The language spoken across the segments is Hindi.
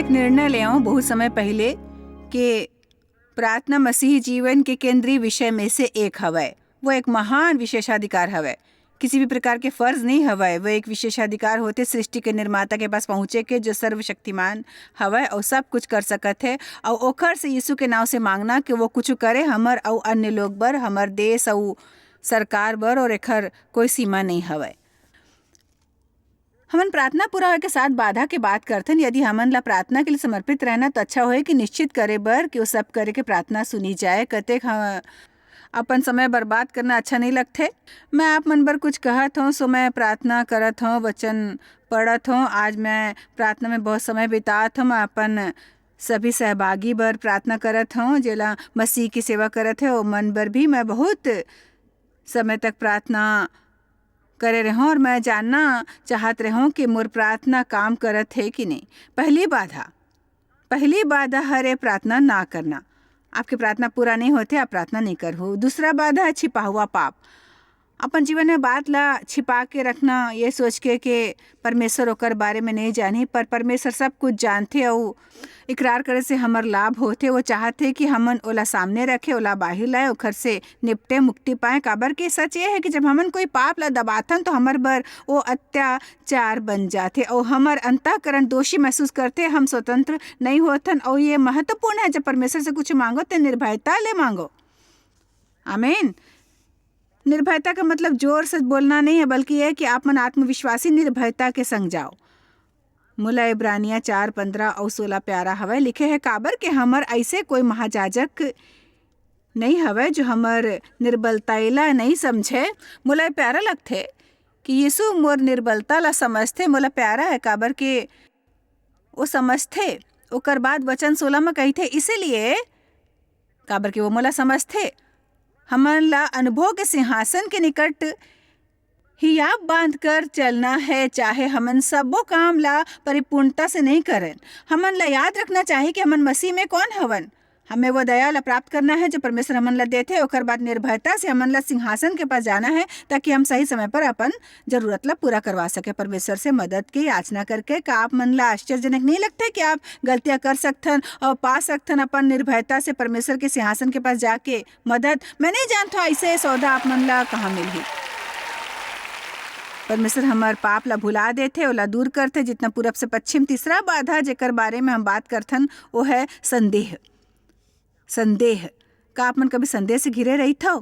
एक निर्णय ले आऊं बहुत समय पहले कि प्रार्थना मसीही जीवन के केंद्रीय विषय में से एक हवय। वो एक महान विशेषाधिकार हवय। किसी भी प्रकार के फर्ज नहीं हवय। वो एक विशेषाधिकार होते सृष्टि के निर्माता के पास पहुँचे के जो सर्वशक्तिमान हवय और सब कुछ कर सकत है और ओखर से यीशु के नाव से मांगना कि वो कुछ करे हमर और अन्य लोग बर, हमर देश और सरकार बर, और एखर कोई सीमा नहीं हवय। हमन प्रार्थना पूरा होए के साथ बाधा के बात करथन। यदि हमन ला प्रार्थना के लिए समर्पित रहना तो अच्छा होए कि निश्चित करे बर कि वो सब करे के प्रार्थना सुनी जाए। कतेक अपन समय बर्बाद करना अच्छा नहीं लगथे। मैं आप मन बर कुछ कहत हूँ सो मैं प्रार्थना करत हूँ, वचन पढ़त हूँ। आज मैं प्रार्थना में बहुत समय बितात हूँ। मैं अपन सभी सहभागी बर प्रार्थना करत हूँ जेला मसीह की सेवा करत है। और मन बर भी मैं बहुत समय तक प्रार्थना करे रहूं और मैं जानना चाहत रहूं कि मोर प्रार्थना काम करत है कि नहीं। पहली बाधा हरे प्रार्थना ना करना। आपकी प्रार्थना पूरा नहीं होते, आप प्रार्थना नहीं कर हो। दूसरा बाधा है छिपा हुआ पाप। अपन जीवन में बात ला छिपा के रखना, ये सोच के कि परमेश्वर ओकर बारे में नहीं जानी, पर परमेश्वर सब कुछ जानते और इकरार करे से हमर लाभ होते। वो चाहते कि हमन ओला सामने रखे, ओला बाहिर लाए, ओखर से निपटे, मुक्ति पाए। काबर के सच ये है कि जब हमन कोई पाप ला दबाथन तो हमर बर वो अत्याचार बन जाते और हमर अंतःकरण दोषी महसूस करते। हम स्वतंत्र नहीं होतन। और ये महत्वपूर्ण है, जब परमेश्वर से कुछ मांगो तो निर्भयता ले मांगो। आमीन। निर्भयता का मतलब जोर से बोलना नहीं है, बल्कि यह कि आप मन आत्मविश्वासी निर्भयता के संग जाओ। मुला इब्रानिया 4:15 और 16 प्यारा हवय लिखे है। काबर के हमर ऐसे कोई महाजाजक नहीं हवय जो हमर निर्बलताइला नहीं समझे। मुला प्यारा लगथे कि यीशु मोर निर्बलता ला समझथे। मुला प्यारा है काबर के वो समझथे। ओकर बाद वचन 16 में कहथे इसीलिए काबर के वो मोला समझथे। हमन ला अनुभव के सिंहासन के निकट हियाब बांध कर चलना है, चाहे हमन सबो काम ला परिपूर्णता से नहीं करें। हमन ला याद रखना चाहिए कि हमन मसीह में कौन हवन। हमें वो दया ला प्राप्त करना है जो परमेश्वर हमन ला देते। ओकर बाद निर्भयता से हमन ला सिंहासन के पास जाना है ताकि हम सही समय पर अपन जरूरत ला पूरा करवा सके परमेश्वर से मदद की याचना करके। का आप मन ला आश्चर्यजनक नहीं लगता कि आप गलतियां कर सकथन और पा सकथन अपन निर्भयता से परमेश्वर के सिंहासन के पास जाके मदद। मैं नहीं जानता ऐसे सौदा आप मन ला कहाँ मिलही। परमेश्वर हमार पाप ला भुला देते, ओला दूर करते जितना पूरब से पश्चिम। तीसरा बाधा जेकर बारे में हम बात करथन वो है संदेह। संदेह का आप मन कभी संदेह से घिरे रही था?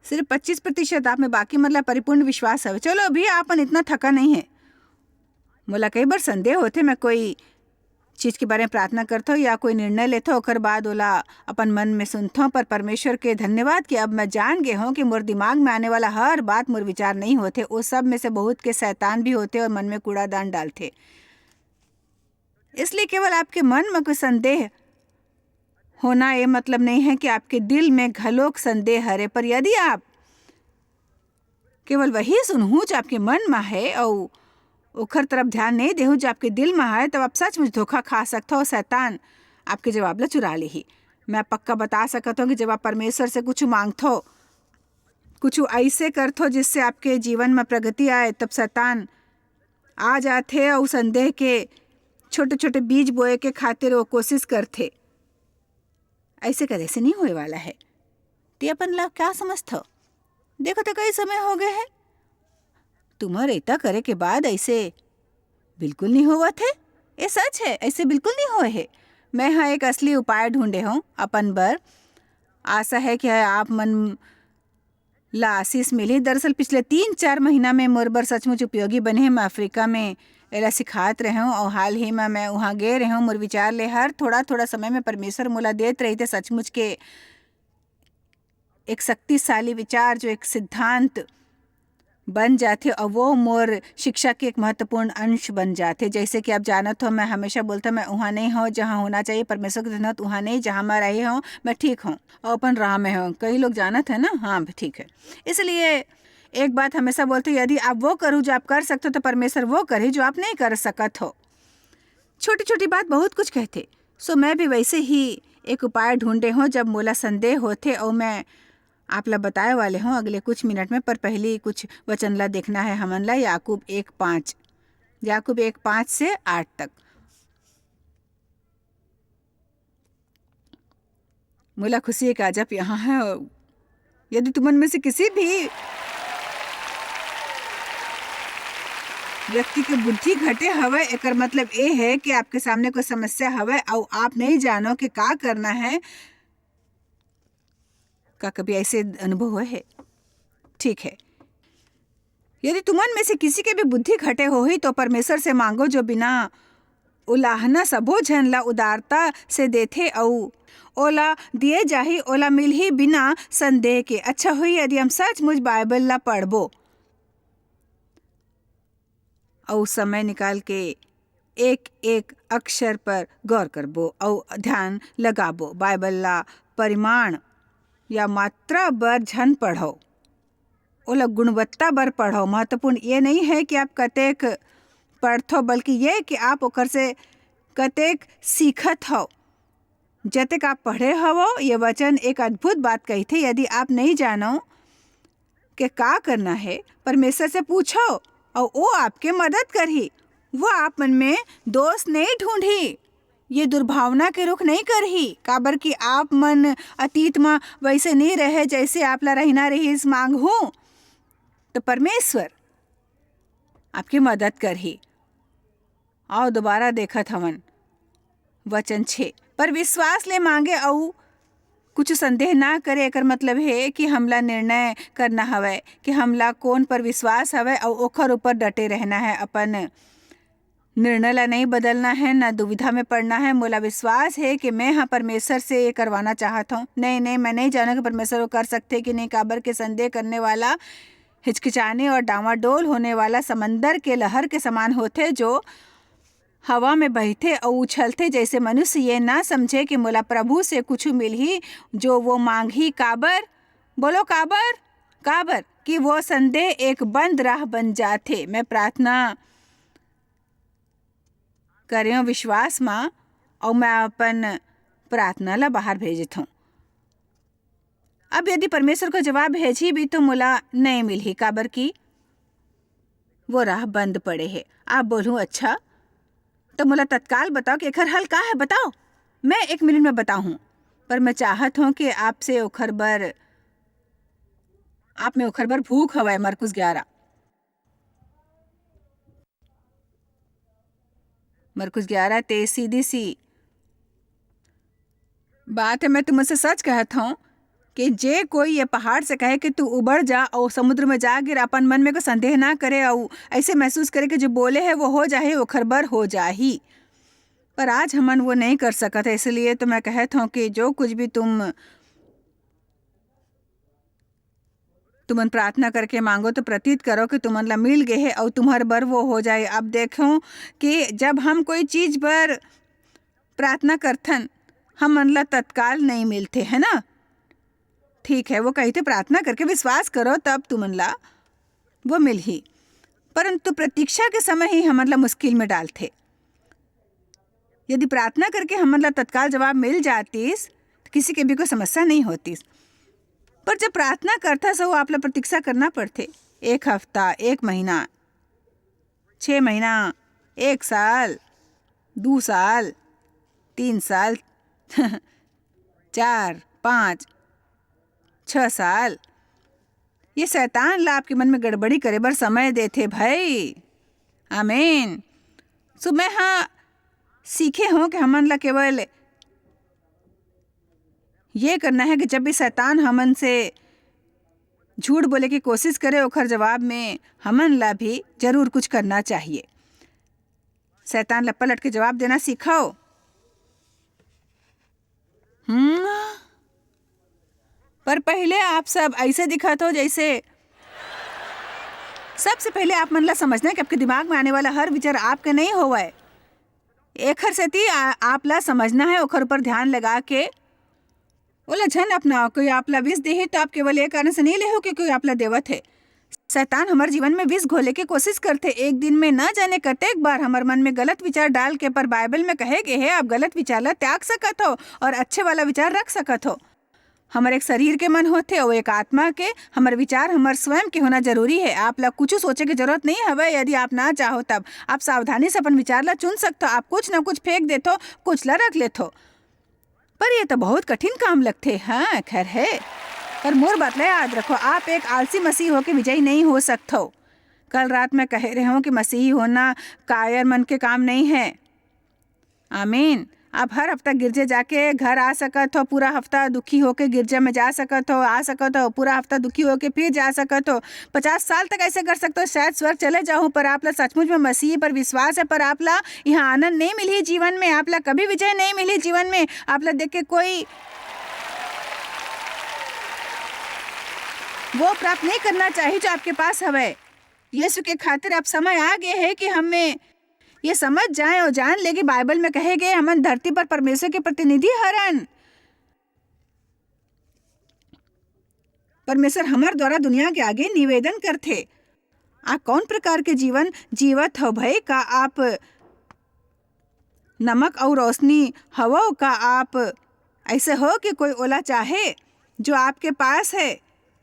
सिर्फ 25% आप में, बाकी मतलब परिपूर्ण विश्वास है। चलो अभी आपन इतना थका नहीं है। मोला कई बार संदेह होते, मैं कोई चीज के बारे में प्रार्थना करता हूँ या कोई निर्णय लेता हूँ, ओकर बाद ओला अपन मन में सुनता हूँ। पर परमेश्वर के धन्यवाद कि अब मैं जान गए हूँ कि मोर दिमाग में आने वाला हर बात मोर विचार नहीं होते। वो सब में से बहुत के शैतान भी होते और मन में कूड़ादान डालते। इसलिए केवल आपके मन में कोई संदेह होना ये मतलब नहीं है कि आपके दिल में घलोक संदेह हरे। पर यदि आप केवल वही सुनहूँ जो आपके मन में है और ओखर तरफ ध्यान नहीं देहूँ जो आपके दिल में है, तब आप सचमुच धोखा खा सकते हो। शैतान आपके जवाब ला चुरा ले ही। मैं पक्का बता सकता हूँ कि जब आप परमेश्वर से कुछ मांगते हो, कुछ ऐसे करते हो जिससे आपके जीवन में प्रगति आए, तब शैतान आ जाते और संदेह के छोटे छोटे बीज बोए के खातिर वो कोशिश करते। ऐसे करे से नहीं होने वाला है। ते अपन ला क्या समझते हो? देखो तो कई समय हो गए हैं तुम्हारे इतना करे के बाद ऐसे बिल्कुल नहीं हुआ थे। ये सच है, ऐसे बिल्कुल नहीं हुए है। मैं हाँ एक असली उपाय ढूंढे हूँ अपन बर। आशा है कि आप मन ला आशीष मिली। दरअसल पिछले 3-4 महीना में मोर बर सचमुच उपयोगी बने हैं। मैं अफ्रीका में एला सिखात रहे हूँ और हाल ही में मैं वहाँ गए रहे हूँ। मोर विचार ले हर थोड़ा थोड़ा समय में परमेश्वर मोला देते रही थे सचमुच के एक शक्तिशाली विचार जो एक सिद्धांत बन जाते और वो मोर शिक्षा के एक महत्वपूर्ण अंश बन जाते। जैसे कि आप जानत हो, मैं हमेशा बोलता मैं वहाँ नहीं हूँ जहाँ होना चाहिए। परमेश्वर के धन्यवाद वहाँ नहीं जहाँ मैं रही हूँ मैं ठीक हूँ और अपन राह में हूँ। कई लोग जानत है ना, हाँ ठीक है। इसलिए एक बात हमेशा बोलते, यदि आप वो करो जो आप कर सकते हो तो परमेश्वर वो करे जो आप नहीं कर सकत हो। छोटी छोटी बात बहुत कुछ कहते। सो मैं भी वैसे ही एक उपाय ढूंढे हूँ जब मोला संदेह होते और मैं आप ला बताए वाले हूँ अगले कुछ मिनट में। पर पहले कुछ वचन ला देखना है हमन ला। याकूब 1:5 याकूब 1:5 से 8 तक। मुला खुशी एक आज आप यहाँ है। यदि तुमन में से किसी भी व्यक्ति के बुद्धि घटे हवे, एकर मतलब ये है कि आपके सामने कोई समस्या हवे और आप नहीं जानो कि का करना है। का कभी ऐसे अनुभव हुए है? ठीक है, यदि तुमन में से किसी के भी बुद्धि घटे हो ही तो परमेश्वर से मांगो, जो बिना उलाहना सबो झन ला उदारता से देथे और ओला दिए जाही, ओला मिल ही बिना संदेह के। अच्छा हुई यदि हम सचमुच बाइबल ला पढ़बो और समय निकाल के एक एक अक्षर पर गौर करबो और ध्यान लगाबो। बाइबल ला परिमाण या मात्रा बर झन पढ़ो, ओला गुणवत्ता बर पढ़ो। महत्वपूर्ण ये नहीं है कि आप कतेक पढ़थो, बल्कि ये कि आप ओकर से कतेक सीखत हो। जतेक आप पढ़े हवो, ये वचन एक अद्भुत बात कही थे। यदि आप नहीं जानो कि का करना है, परमेश्वर से पूछो और वो आपके मदद करही। वो आप मन में दोष नहीं ढूंढी, ये दुर्भावना के रुख नहीं करही, काबर कि आप मन अतीत में वैसे नहीं रहे जैसे आप ला रहना रही इस मांग हूँ। तो परमेश्वर आपकी मदद करही। और दोबारा देखत हवन वचन 6 पर विश्वास ले मांगे और कुछ संदेह ना करे। एकर मतलब है कि हमला निर्णय करना हवे कि हमला कौन पर विश्वास हवे और ओखर ऊपर डटे रहना है। अपन निर्णय ला नहीं बदलना है, ना दुविधा में पड़ना है। मोला विश्वास है कि मैं हाँ परमेश्वर से ये करवाना चाहता हूँ। नहीं, मैं नहीं जाना कि परमेश्वर वो कर सकते कि नहीं, काबर के संदेह करने वाला हिचकिचाने और डावाडोल होने वाला समंदर के लहर के समान होते, जो हवा में बहते और उछलते। जैसे मनुष्य ये ना समझे कि मोला प्रभु से कुछ मिल ही जो वो मांग ही। काबर बोलो, काबर कि वो संदेह एक बंद राह बन जाते। मैं प्रार्थना करें विश्वास माँ और मैं अपन प्रार्थना ला बाहर भेजत हूँ। अब यदि परमेश्वर को जवाब भेजी भी तो मोला नहीं मिली, काबर की वो राह बंद पड़े है। आप बोलूँ अच्छा तो मोला तत्काल बताओ कि एकर हल का है, बताओ। मैं 1 मिनट में बताऊँ, पर मैं चाहत हूँ कि आपसे ओखर बर आप में ओखर बर भूख हवाए। मरकुस 11 ते सीधी सी बात है। मैं तुमसे सच कहता हूँ कि जे कोई ये पहाड़ से कहे कि तू उबड़ जा और समुद्र में जा गिर, अपन मन में को संदेह ना करे और ऐसे महसूस करे कि जो बोले है वो हो जाए, वो खरबर हो जाही। पर आज हमन वो नहीं कर सकत है। इसलिए तो मैं कहता हूँ कि जो कुछ भी तुमन प्रार्थना करके मांगो तो प्रतीत करो कि तुमन ला मिल गए है और तुम्हार बर वो हो जाए। अब देखो कि जब हम कोई चीज पर प्रार्थना करथन, हम मन ला तत्काल नहीं मिलते है ना। ठीक है, वो कहते प्रार्थना करके विश्वास करो तब तुमन ला वो मिल ही, परंतु प्रतीक्षा के समय ही हमन ला मुश्किल में डालते। यदि प्रार्थना करके हमन ला तत्काल जवाब मिल जातीस तो किसी के भी कोई समस्या नहीं होतीस। पर जब प्रार्थना करता सो आप ला प्रतीक्षा करना पड़ते। 1 हफ्ता, 1 महीना, 6 महीना, 1 साल, 2 साल, 3 साल 4, 5, 6 साल। ये शैतान ला आपके मन में गड़बड़ी करे बर समय देते भाई। आमीन। सो मैं हाँ सीखे हूँ कि हमन ला केवल ये करना है कि जब भी शैतान हमन से झूठ बोले की कोशिश करे, ओखर जवाब में हमन ला भी जरूर कुछ करना चाहिए। शैतान ला पलट के जवाब देना सीखो। पर पहले आप सब ऐसे दिखत हो जैसे सबसे पहले आप मन ला समझना है कि आपके दिमाग में आने वाला हर विचार आपके नहीं होवा है। एक हर सेती आप ला समझना है, ओखर ऊपर ध्यान लगा के ओला झन अपना। कोई आप ला विष दे तो आप केवल एक कारण से नहीं ले हो कि कोई आप ला देवत है। शैतान हमारे जीवन में विष घोले की कोशिश करते। एक दिन में न जाने कतेक बार हमारे मन में गलत विचार डाल के, पर बाइबल में कहे गए है आप गलत विचार ला त्याग सकत हो और अच्छे वाला विचार रख सकत हो। हमारे एक शरीर के मन होते और एक आत्मा के। हमारे विचार हमारे स्वयं के होना जरूरी है। आप ला कुछ सोचे की जरूरत नहीं है। यदि आप ना चाहो तब आप सावधानी से अपन विचार ला चुन सकते हो। आप कुछ ना कुछ फेंक देते हो, कुछ ला रख लेते हो। पर ये तो बहुत कठिन काम लगते। हाँ खैर है, पर मोर बात ला याद रखो, आप एक आलसी मसीह होके विजयी नहीं हो सकते हो। कल रात मैं कह रहे हूँ कि मसीही होना कायर मन के काम नहीं है। आमीन। आप हर हफ्ता गिरजे जाके घर आ सकत हो, पूरा हफ्ता दुखी होके गिरजे में जा सकत हो, आ सकत हो, पूरा हफ्ता दुखी होके फिर जा सकत हो। 50 साल तक ऐसे कर सकते हो, शायद स्वर्ग चले जाऊं। पर आप ला सचमुच में मसीह पर विश्वास है, पर आप ला यहाँ आनंद नहीं मिली जीवन में, आप ला कभी विजय नहीं मिली जीवन में। आप ला देख के कोई वो प्राप्त नहीं करना चाहिए जो आपके पास हवे। यीशु के खातिर अब समय आ गए है कि हमें ये समझ जाए और जान ले कि बाइबल में कहे गए हम धरती पर परमेश्वर के प्रतिनिधि हरन। परमेश्वर हमारे द्वारा दुनिया के आगे निवेदन करते। आप कौन प्रकार के जीवन जीवत हो भाई? का आप नमक और रोशनी हवो? का आप ऐसे हो कि कोई ओला चाहे जो आपके पास है?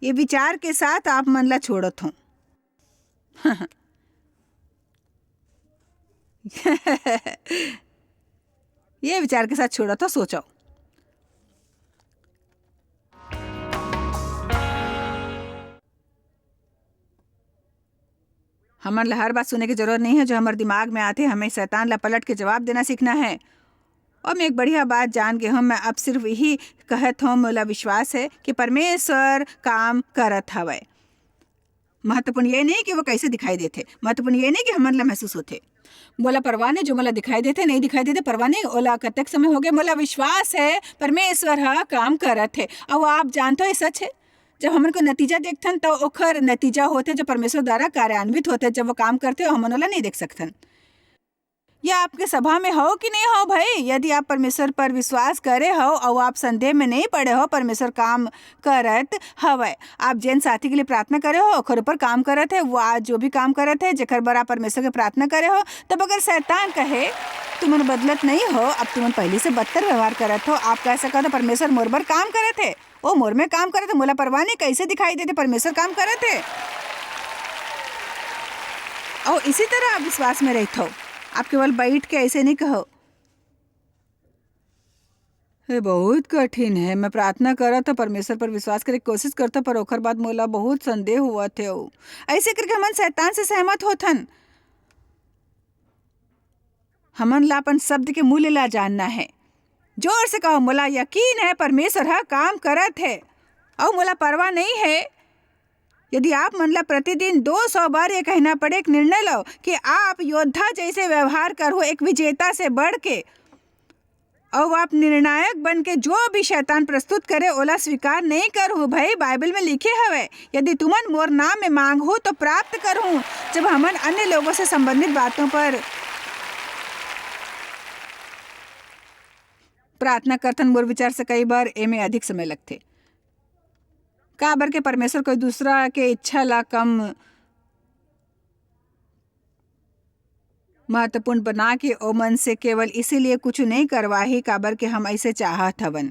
ये विचार के साथ आप मन ला छोड़त हो। ये विचार के साथ छोड़ा तो सोचो। हमारे हर बात सुनने की जरूरत नहीं है जो हमारे दिमाग में आते। हमें शैतान ला पलट के जवाब देना सीखना है। और मैं एक बढ़िया बात जान गई हूँ। मैं अब सिर्फ यही कहत हूँ, मोला विश्वास है कि परमेश्वर काम करत हवे। महत्वपूर्ण ये नहीं कि वो कैसे दिखाई देते, महत्वपूर्ण ये नहीं कि हमारे ला महसूस होते। मोला परवाह नहीं जो मोला दिखाई देते नहीं दिखाई देते, परवाह नहीं। ओला कतक समय हो गए, मोला विश्वास है परमेश्वर हा काम करत है। और आप जानते हो ये सच है। जब हमन को नतीजा देखथन तो ओखर नतीजा होते जो परमेश्वर द्वारा कार्यान्वित होते। जब वो काम करते हो हमन ओला नहीं देख सकथन। या आपके सभा में हो कि नहीं हो भाई? यदि आप परमेश्वर पर विश्वास करे हो और आप संदेह में नहीं पड़े हो, परमेश्वर काम करत हवे। आप जैन साथी के लिए प्रार्थना करे हो, ओखर ऊपर काम करत है। वो आज जो भी काम करत है जेकर बर आप परमेश्वर के प्रार्थना करे हो, तब अगर शैतान कहे तुमन बदलत नहीं हो, अब तुमन पहले से बदतर व्यवहार करत हो, आप कह सकते हो परमेश्वर मोर बर काम करत है। ओ मोर में काम करत है, मोला परवाह नहीं कैसे दिखाई देते, परमेश्वर काम करत है। और इसी तरह आप विश्वास में रहते हो। आप केवल बैठ के ऐसे नहीं कहो ये बहुत कठिन है, मैं प्रार्थना करा था, परमेश्वर पर विश्वास करे कोशिश करता, पर ओखर बाद मोला बहुत संदेह हुआ थे। ऐसे करके हमन शैतान से सहमत होथन। हमन ला अपन शब्द के मूल्य ला जानना है। जोर से कहो, मोला यकीन है परमेश्वर हा काम करत है और मोला परवाह नहीं है। यदि आप मन ला प्रतिदिन 200 बार ये कहना पड़े, एक निर्णय लो कि आप योद्धा जैसे व्यवहार करो, एक विजेता से बढ़ के, और आप निर्णायक बन के जो भी शैतान प्रस्तुत करे ओला स्वीकार नहीं करूँ। भाई बाइबल में लिखे हवे, यदि तुमन मोर नाम में मांग हो तो प्राप्त करूँ। जब हमन अन्य लोगों से संबंधित बातों पर प्रार्थना करथन, मोर विचार से कई बार एमे अधिक समय लगते। काबर के परमेश्वर कोई दूसरा के इच्छा ला कम महत्वपूर्ण बना के ओ मन से केवल इसीलिए कुछ नहीं करवाही काबर के हम ऐसे चाहत हवन।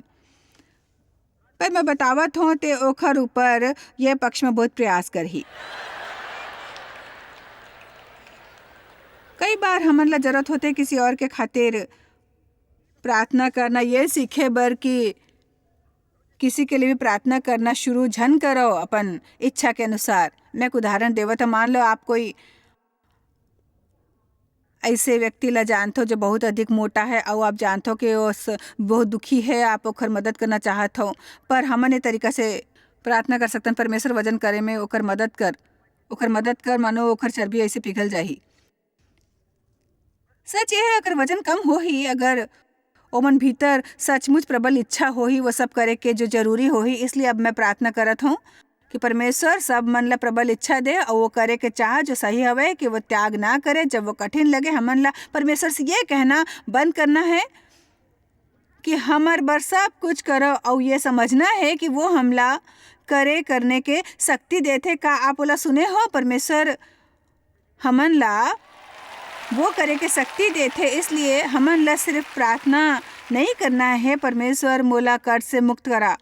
पर मैं बतावत हूँ ते ओखर ऊपर यह पक्ष में बहुत प्रयास करही। कई बार हमन ला जरूरत होते किसी और के खातिर प्रार्थना करना, ये सीखे बर कि किसी के लिए भी प्रार्थना करना शुरू झन करो अपन इच्छा के अनुसार। मैं एक उदाहरण देवत हूँ। मान लो आप कोई ऐसे व्यक्ति ला जानते हो जो बहुत अधिक मोटा है और आप जानते हो कि वो बहुत दुखी है, आप ओकर मदद करना चाहते हो, पर हमन ये तरीका से प्रार्थना कर सकते हैं, परमेश्वर वजन करे में ओकर मदद कर, मानो ओकर चर्बी ऐसे पिघल जाही। सच ये है, अगर वजन कम हो ही, अगर ओमन भीतर सचमुच प्रबल इच्छा हो ही वो सब करे के जो जरूरी हो ही। इसलिए अब मैं प्रार्थना करत हूँ कि परमेश्वर सब मन ला प्रबल इच्छा दे और वो करे के चाह जो सही हवे, कि वो त्याग ना करे जब वो कठिन लगे। हमन ला परमेश्वर से ये कहना बंद करना है कि हमार बर सब कुछ करो, और ये समझना है कि वो हमला करने के शक्ति देते। का आप ओला सुने हो? परमेश्वर हमन ला वो करे के शक्ति देते। इसलिए हमन ला सिर्फ प्रार्थना नहीं करना है, परमेश्वर मोला कर्ज से मुक्त करा,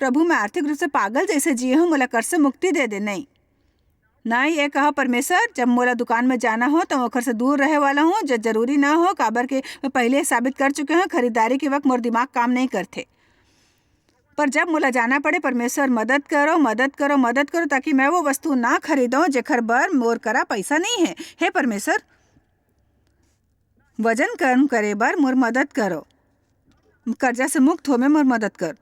प्रभु मैं आर्थिक रूप से पागल जैसे जिए हूँ, मोला कर से मुक्ति दे दे। नहीं नहीं, ये कहा परमेश्वर, जब मोला दुकान में जाना हो तो ओखर से दूर रहे वाला हूँ, जो जरूरी ना हो, काबर के मैं पहले साबित कर चुके हैं खरीदारी के वक्त मोर दिमाग काम नहीं करते। पर जब मोला जाना पड़े, परमेश्वर मदद करो मदद करो मदद करो, ताकि मैं वो वस्तु ना खरीदूं जेखर बर मोर करा पैसा नहीं है। हे परमेश्वर, वजन कम करे बर मोर मदद करो, कर्जा से मुक्त हो में मोर मदद कर।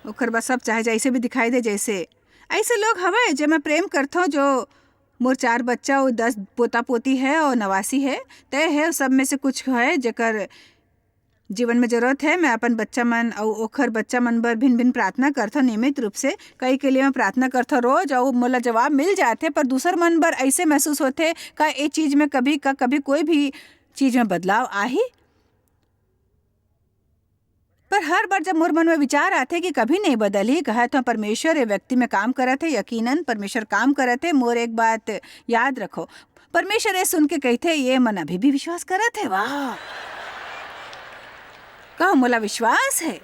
ओखर बस सब चाहे जैसे भी दिखाई दे, जैसे ऐसे लोग हवे जो मैं प्रेम करता हूँ, जो मोर 4 बच्चा और 10 पोता पोती है और नवासी है, तय है सब में से कुछ है जेकर जीवन में जरूरत है। मैं अपन बच्चा मन और ओखर बच्चा मन बर भिन्न भिन्न प्रार्थना करता नियमित रूप से। कई के लिए मैं प्रार्थना करता रोज और मोला जवाब मिल जाते, पर दूसर मन बर ऐसे महसूस होते का ये चीज़ में कभी कोई भी चीज़ में बदलाव आही। पर हर बार जब मोर मन में विचार आते कि कभी नहीं बदली, कहा तो परमेश्वर ये व्यक्ति में काम करत है, यकीनन परमेश्वर काम करत है। मोर एक बात याद रखो, परमेश्वर ये सुन के कहते ये मन अभी भी विश्वास करत है। वाह, कहो मोला विश्वास है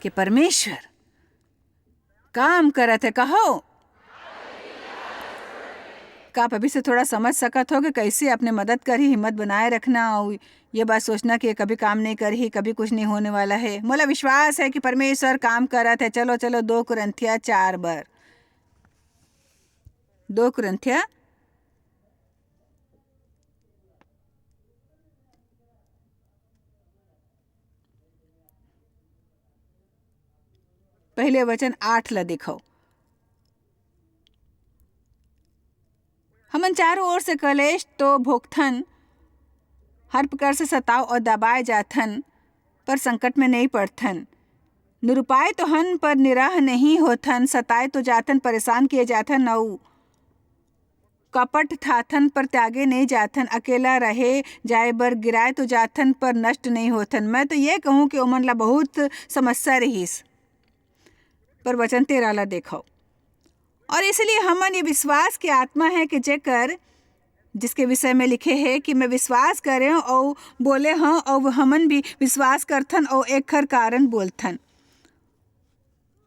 कि परमेश्वर काम करत है। कहो का आप अभी से थोड़ा समझ सकत हो कि कैसे अपने मदद करी, हिम्मत बनाए रखना और ये बात सोचना कि कभी काम नहीं करी, कभी कुछ नहीं होने वाला है। मोला विश्वास है कि परमेश्वर काम करत है। चलो चलो 2 कुरिन्थिया 4 बार, 2 कुरिन्थिया पहले वचन 8 ला देखो। हमन चारों ओर से कलेश तो भोगथन, हर प्रकार से सताव और दबाए जाथन, पर संकट में नहीं पड़थन। निरुपाय तो हन पर निराह नहीं होथन, सताए तो जाथन, परेशान किए जाथन और कपट थाथन पर त्यागे नहीं जाथन। अकेला रहे जाए बर गिराए तो जाथन, पर नष्ट नहीं होथन। मैं तो ये कहूँ कि ओमन ला बहुत समस्या रहीस, पर वचन 13 ला देखो। और इसलिए हमन ये विश्वास की आत्मा है कि जेकर जिसके विषय में लिखे है कि मैं विश्वास करें और बोले हाँ, और हमन भी विश्वास करथन और एक खर कारण बोलथन।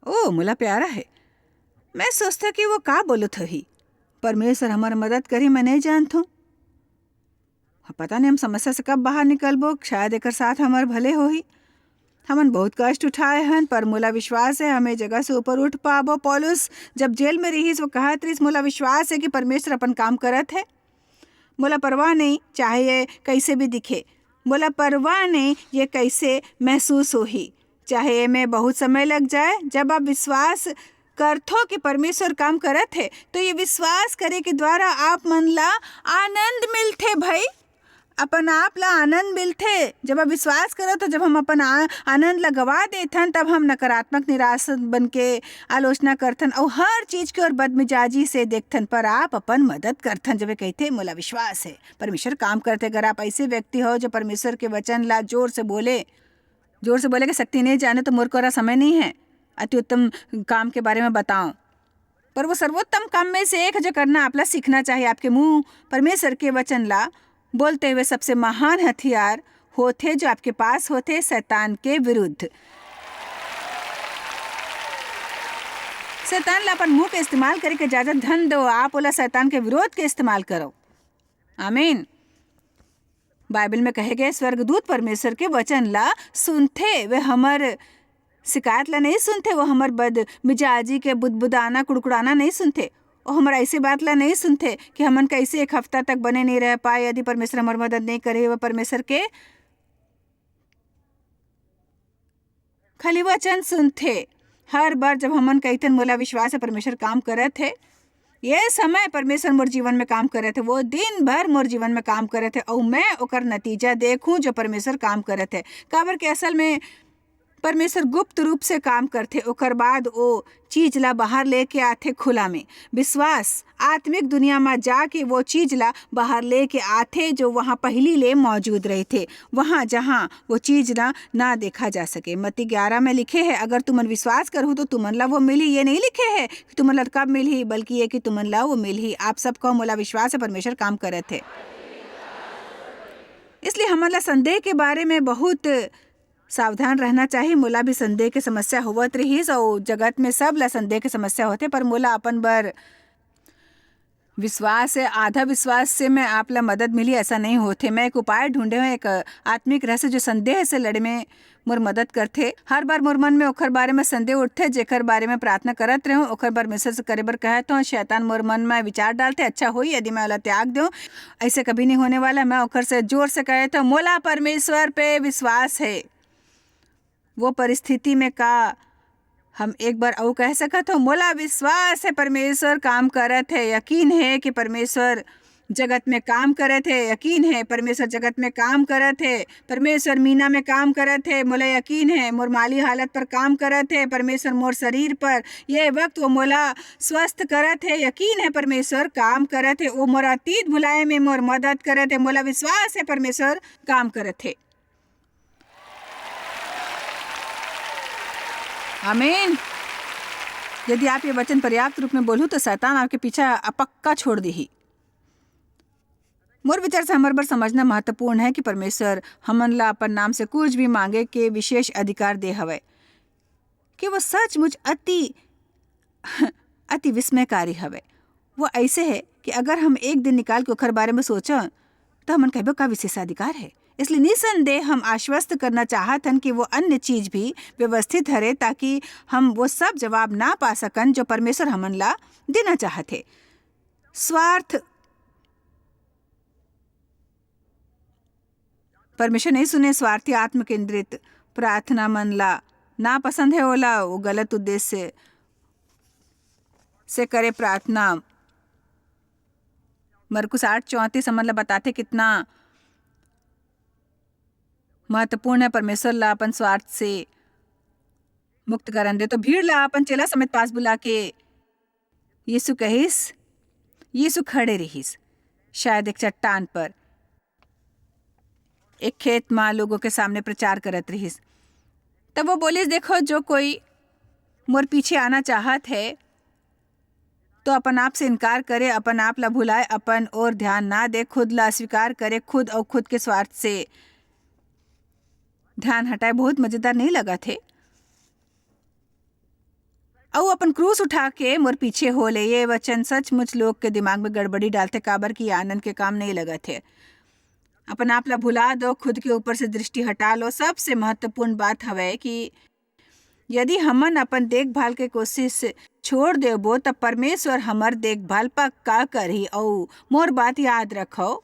ओ मोला प्यारा है, मैं सोचता कि वो का बोलत ही। परमेश्वर हमार मदद करी, मैं नहीं जानता हूँ। पता नहीं हम समस्या से कब बाहर निकलबो, शायद एक साथ हमार भले हो ही। हमन बहुत कष्ट उठाए हन, पर मोला विश्वास है हमें जगह से ऊपर उठ पाबो। पौलुस जब जेल में रहीस वो कहत रहीस, मोला विश्वास है कि परमेश्वर अपन काम करत है। मोला परवाह नहीं चाहे ये कैसे भी दिखे, मोला परवाह नहीं ये कैसे महसूस हो ही, चाहे ये में बहुत समय लग जाए। जब आप विश्वास करथो कि परमेश्वर काम करत है, तो ये विश्वास करे के द्वारा आप मन ला आनंद मिलथे। भाई अपन आप ला आनंद मिलथे। जब आप विश्वास करो तो जब हम अपन आनंद ला गवा देथन, तब हम नकारात्मक निराश बन के आलोचना करथन और हर चीज के और बदमिजाजी से देखथन। पर आप अपन मदद करथन जब कहते मोला विश्वास है परमेश्वर काम करते। अगर आप ऐसे व्यक्ति हो जो परमेश्वर के वचन ला जोर से बोले के शक्ति नहीं जाने, तो मोर को समय नहीं है अति उत्तम काम के बारे में बताऊं, पर वो सर्वोत्तम काम में से एक जो करना आप ला सीखना चाहिए। आपके मुंह परमेश्वर के वचन ला बोलते हुए सबसे महान हथियार होते जो आपके पास होते शैतान के विरुद्ध। शैतान ला अपन मुंह के इस्तेमाल करके इजाजत धन दो, आप ओला शैतान के विरोध के इस्तेमाल करो। आमीन। बाइबल में कहे गए स्वर्गदूत परमेश्वर के वचन ला सुनते, वे हमर शिकायत ला नहीं सुनते, वो हमर बद मिजाजी के बुदबुदाना कुड़कुड़ाना नहीं सुनते, और हमारा ऐसी बात ला नहीं सुनते कि हमन कैसे एक हफ्ता तक बने नहीं रह पाए यदि परमेश्वर हमारी मदद नहीं करे। वह परमेश्वर के खाली वचन सुनते। हर बार जब हमन कहते मोला विश्वास है परमेश्वर काम करत है, ये समय परमेश्वर मोर जीवन में काम करे थे, वो दिन भर मोर जीवन में काम करे थे और मैं ओकर नतीजा देखूं जो परमेश्वर काम करे थे। काबर के असल में परमेश्वर गुप्त रूप से काम करते, ओकर बाद वो चीज ला बाहर लेके आते खुला में। विश्वास आत्मिक दुनिया में जाके वो चीज ला बाहर लेके आते जो वहाँ पहली ले मौजूद रहे थे, वहाँ जहाँ वो चीज ना देखा जा सके। मत्ती 11 में लिखे है, अगर तुमन विश्वास करो तो तुमन ला वो मिली। ये नहीं लिखे है कि तुमन ला कब मिली, बल्कि ये कि तुमन ला वो मिली। आप सबको मोला विश्वास है परमेश्वर काम करे थे। इसलिए हमारा संदेह के बारे में बहुत सावधान रहना चाहिए। मोला भी संदेह के समस्या होवत रही, और जगत में सब ला संदेह के समस्या होते, पर मोला अपन बर विश्वास है। आधा विश्वास से मैं आप ला मदद मिली ऐसा नहीं होते। मैं एक उपाय ढूंढे हुए, एक आत्मिक रहस्य जो संदेह से लड़े में मोर मदद करते। हर बार मोर मन में ओखर बारे में संदेह उठते, जेकर बारे में प्रार्थना करत रहूं, ओखर बार मैसेज करे बर कहत हूँ। शैतान मोर मन में विचार डालते, अच्छा होई यदि मैं ओला त्याग दूं, ऐसे कभी नहीं होने वाला। मैं ओखर से जोर से कहत हूँ, मोला परमेश्वर पे विश्वास है। वो परिस्थिति में का हम एक बार और कह सकत हो, मोला विश्वास है परमेश्वर काम करत है। यकीन है कि परमेश्वर जगत में काम करत है। यकीन है परमेश्वर जगत में काम करत है। परमेश्वर मीना में काम करत है। मोला यकीन है मोर माली हालत पर काम करत है। परमेश्वर मोर शरीर पर ये वक्त वो मोला स्वस्थ करत है। यकीन है परमेश्वर काम करत है। वो मोर अतीत भुलाए में मोर मदद करत है। मोला विश्वास है परमेश्वर काम करत है। आमीन। यदि आप ये वचन पर्याप्त रूप में बोलूं तो शैतान आपके पीछा पक्का छोड़ दी। मोर विचार से हमारे बार समझना महत्वपूर्ण है कि परमेश्वर हमन ला अपन नाम से कुछ भी मांगे के विशेष अधिकार दे हवे, कि वो सचमुच अति विस्मयकारी हवे। वो ऐसे है कि अगर हम एक दिन निकाल के ओखर बारे में सोचा तो हमन कहबो का विशेषाधिकार है। इसलिए निसंदेह हम आश्वस्त करना चाहत हन कि वो अन्य चीज भी व्यवस्थित हरे, ताकि हम वो सब जवाब ना पा सकन जो परमेश्वर हमन ला देना चाहते। स्वार्थ परमेश्वर नहीं सुने। स्वार्थी आत्म केंद्रित प्रार्थना मन ला ना पसंद है। ओला वो गलत उद्देश्य से करे प्रार्थना। मरकुस 8:34 हमन ला बताते कितना महत्वपूर्ण है परमेश्वर ला अपन स्वार्थ से मुक्त करन दे। तो भीड़ ला अपन चेला समेत पास बुला के यीशु कहिस, यीशु खड़े रहिस शायद एक चट्टान पर, एक खेत में लोगों के सामने प्रचार करत रहिस। तब वो बोलिस, देखो जो कोई मोर पीछे आना चाहत है तो अपन आप से इनकार करे, अपन आप ला भुलाए, अपन और ध्यान ना दे, खुद ला स्वीकार करे, खुद और खुद के स्वार्थ से ध्यान हटाए। बहुत मजेदार नहीं लगा थे? और अपन क्रूस उठा के मोर पीछे हो ले। ये वचन सचमुच लोग के दिमाग में गड़बड़ी डालते, काबर की आनंद के काम नहीं लगा थे। अपन आप ला भुला दो, खुद के ऊपर से दृष्टि हटा लो। सबसे महत्वपूर्ण बात हवे कि यदि हमन अपन देखभाल के कोशिश छोड़ देबो तब परमेश्वर हमर देखभाल पक्का करही। और मोर बात याद रखो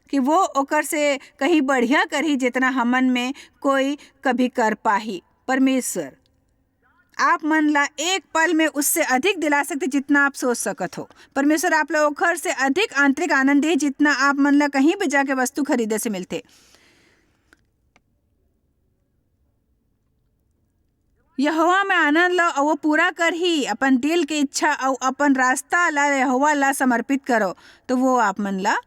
कि वो ओकर से कहीं बढ़िया करही जितना हमन में कोई कभी कर पाही। परमेश्वर आप मन ला एक पल में उससे अधिक दिला सकते जितना आप सोच सकत हो। परमेश्वर आप लोग ओखर से अधिक आंतरिक आनंद दे जितना आप मन ला कहीं भी जाके वस्तु खरीदे से मिलते। यहोवा में आनंद लो और वो पूरा कर ही। अपन दिल के इच्छा और अपन रास्ता ला यहोवा ला समर्पित करो तो वो आप मन ला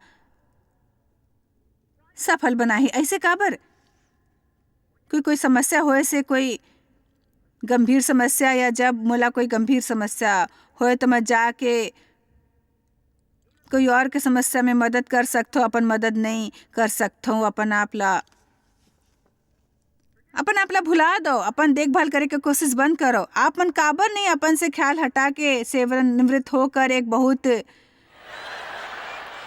सफल बनाही। ऐसे काबर कोई समस्या होए से, कोई गंभीर समस्या, या जब मोला कोई गंभीर समस्या होए तो मैं जाके कोई और के समस्या में मदद कर सकता हूँ, अपन मदद नहीं कर सकता हूँ। अपन आप ला भुला दो, अपन देखभाल करे के कोशिश बंद करो। आप मन काबर नहीं अपन से ख्याल हटा के सेवन निवृत्त होकर एक बहुत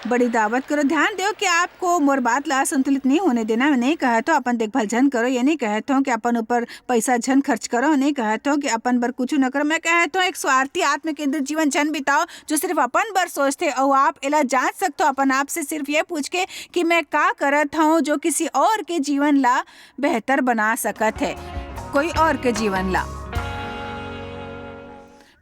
बड़ी दावत करो। ध्यान दो कि आपको मोर बात ला संतुलित नहीं होने देना। मैं नहीं कहता हूँ अपन देखभाल झन करो, ये नहीं कहता हूँ कि अपन ऊपर पैसा झन खर्च करो, नहीं कहता हूँ कि अपन बर कुछ न करो। मैं कहता हूँ एक स्वार्थी आत्म केंद्रित जीवन झन बिताओ जो सिर्फ अपन बर सोचते। और आप एला जांच सकते हो अपन आप से सिर्फ ये पूछ के कि मैं का करत हूँ जो किसी और के जीवन ला बेहतर बना सकत है, कोई और के जीवन ला।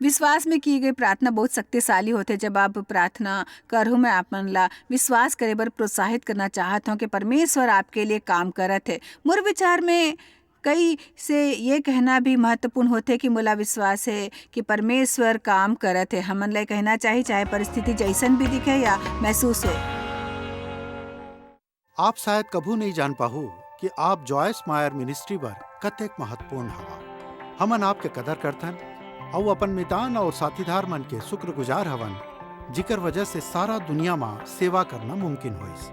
विश्वास में की गई प्रार्थना बहुत शक्तिशाली होते। जब आप प्रार्थना करो, मैं आप मन ला विश्वास करे बर प्रोत्साहित करना चाहता हूँ कि परमेश्वर आपके लिए काम करत है। मोर विचार में कई से ये कहना भी महत्वपूर्ण होते कि मोला विश्वास है कि परमेश्वर काम करत है। हमन ला कहना चाहिए चाहे परिस्थिति जैसन भी दिखे या महसूस हो। आप शायद कभू नहीं जान पाहू कि आप जॉयस मायर मिनिस्ट्री बर कतेक महत्वपूर्ण हवा। हमन आपके कदर करथन और अपन मितान और साथीदार मन के शुक्रगुजार हवन, जिकर वजह से सारा दुनिया में सेवा करना मुमकिन होइस।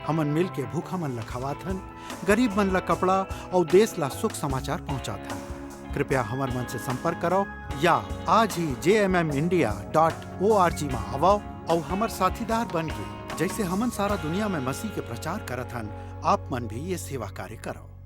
हमन मिल के भूखा मन ला खवाथन, गरीब मन ला कपड़ा और देश ला सुख समाचार पहुंचाथन। कृपया हमर मन से संपर्क करो या आज ही jmmindia.org में आवो और हमर साथीदार बन के जैसे हमन सारा दुनिया में मसीह के प्रचार करत हन, आप मन भी ये सेवा कार्य करो।